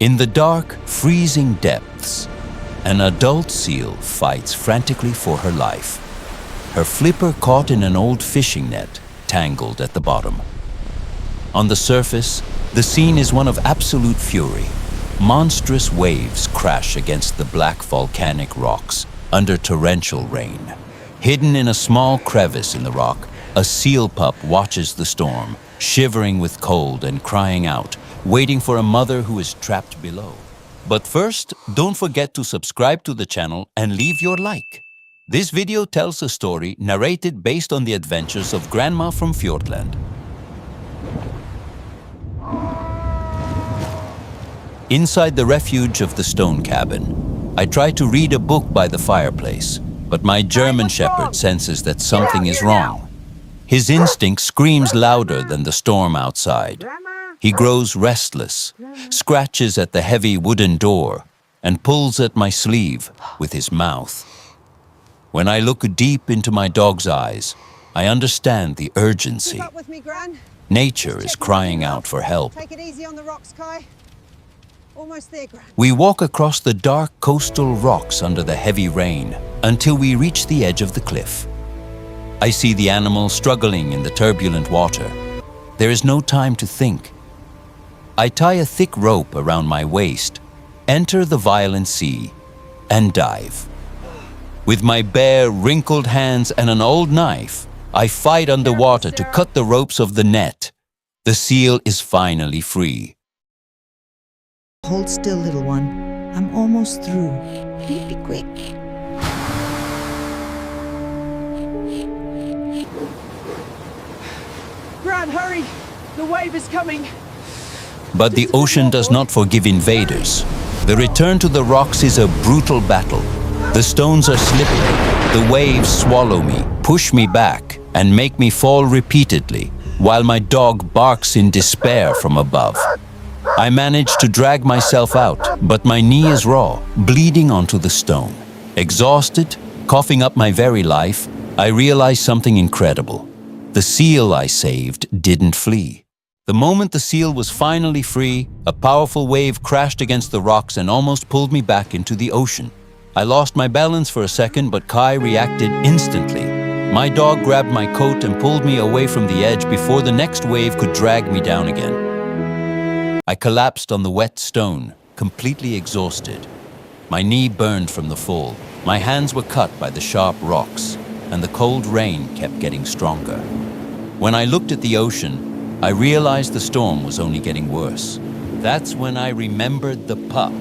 In the dark, freezing depths, an adult seal fights frantically for her life. Her flipper caught in an old fishing net, tangled at the bottom. On the surface, the scene is one of absolute fury. Monstrous waves crash against the black volcanic rocks under torrential rain. Hidden in a small crevice in the rock, a seal pup watches the storm, shivering with cold and crying out, waiting for a mother who is trapped below. But first, don't forget to subscribe to the channel and leave your like. This video tells a story narrated based on the adventures of Grandma from Fiordland. Inside the refuge of the stone cabin, I try to read a book by the fireplace, but my German shepherd senses that something is wrong. His instinct screams louder than the storm outside. He grows restless, scratches at the heavy wooden door, and pulls at my sleeve with his mouth. When I look deep into my dog's eyes, I understand the urgency. Keep up with me, Gran. Nature is crying out for help. Take it easy on the rocks, Kai. Almost there, Gran. We walk across the dark coastal rocks under the heavy rain until we reach the edge of the cliff. I see the animal struggling in the turbulent water. There is no time to think. I tie a thick rope around my waist, enter the violent sea, and dive. With my bare, wrinkled hands and an old knife, I fight underwater to cut the ropes of the net. The seal is finally free. Hold still, little one. I'm almost through. Be quick. Gran, hurry! The wave is coming. But the ocean does not forgive invaders. The return to the rocks is a brutal battle. The stones are slippery. The waves swallow me, push me back, and make me fall repeatedly, while my dog barks in despair from above. I manage to drag myself out, but my knee is raw, bleeding onto the stone. Exhausted, coughing up my very life, I realize something incredible. The seal I saved didn't flee. The moment the seal was finally free, a powerful wave crashed against the rocks and almost pulled me back into the ocean. I lost my balance for a second, but Kai reacted instantly. My dog grabbed my coat and pulled me away from the edge before the next wave could drag me down again. I collapsed on the wet stone, completely exhausted. My knee burned from the fall. My hands were cut by the sharp rocks, and the cold rain kept getting stronger. When I looked at the ocean, I realized the storm was only getting worse. That's when I remembered the pup.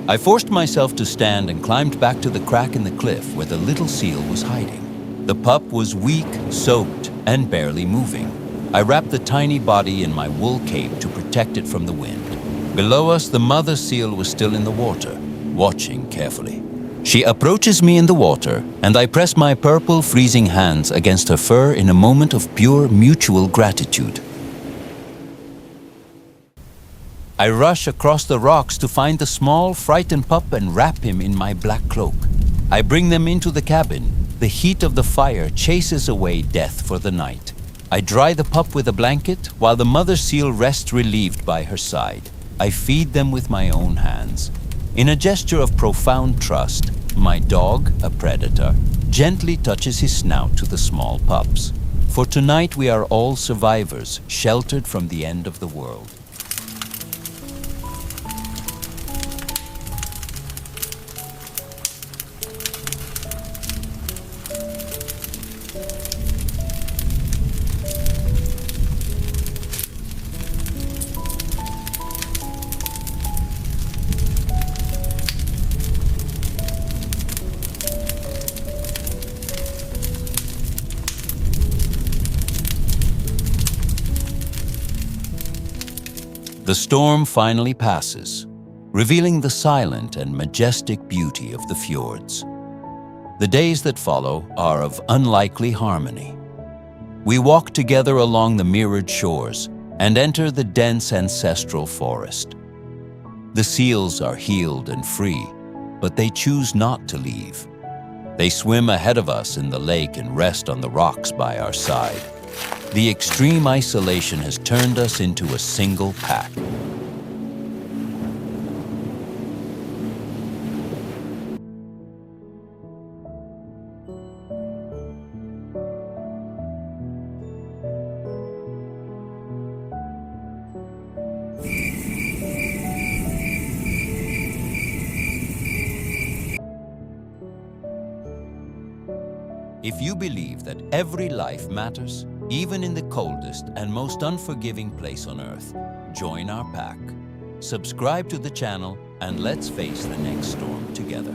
I forced myself to stand and climbed back to the crack in the cliff where the little seal was hiding. The pup was weak, soaked, and barely moving. I wrapped the tiny body in my wool cape to protect it from the wind. Below us, the mother seal was still in the water, watching carefully. She approaches me in the water, and I press my purple, freezing hands against her fur in a moment of pure mutual gratitude. I rush across the rocks to find the small, frightened pup and wrap him in my black cloak. I bring them into the cabin. The heat of the fire chases away death for the night. I dry the pup with a blanket while the mother seal rests relieved by her side. I feed them with my own hands. In a gesture of profound trust, my dog, a predator, gently touches his snout to the small pups. For tonight we are all survivors, sheltered from the end of the world. The storm finally passes, revealing the silent and majestic beauty of the fjords. The days that follow are of unlikely harmony. We walk together along the mirrored shores and enter the dense ancestral forest. The seals are healed and free, but they choose not to leave. They swim ahead of us in the lake and rest on the rocks by our side. The extreme isolation has turned us into a single pack. If you believe that every life matters, even in the coldest and most unforgiving place on Earth, join our pack. Subscribe to the channel and let's face the next storm together.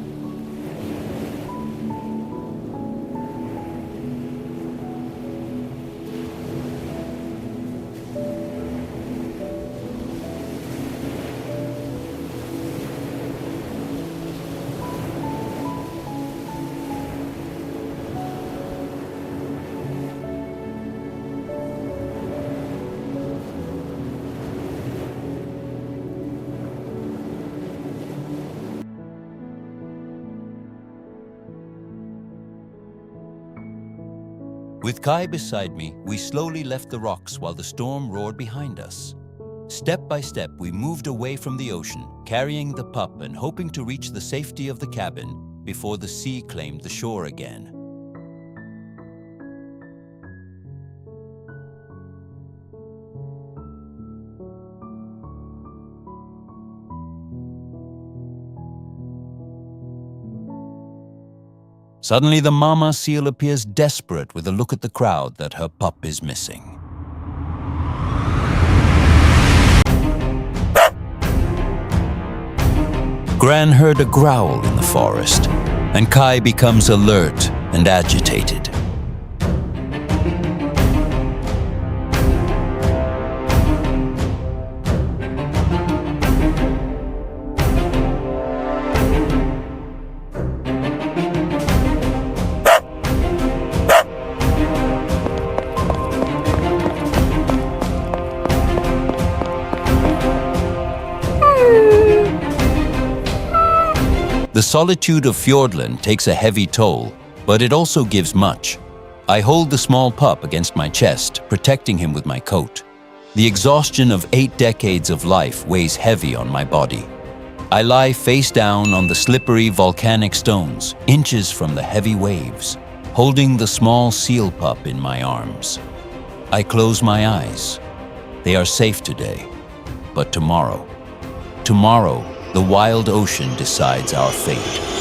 With Kai beside me, we slowly left the rocks while the storm roared behind us. Step by step, we moved away from the ocean, carrying the pup and hoping to reach the safety of the cabin before the sea claimed the shore again. Suddenly, the mama seal appears desperate with a look at the crowd that her pup is missing. Gran heard a growl in the forest, and Kai becomes alert and agitated. The solitude of Fiordland takes a heavy toll, but it also gives much. I hold the small pup against my chest, protecting him with my coat. The exhaustion of 8 decades of life weighs heavy on my body. I lie face down on the slippery volcanic stones, inches from the heavy waves, holding the small seal pup in my arms. I close my eyes. They are safe today, but tomorrow, the wild ocean decides our fate.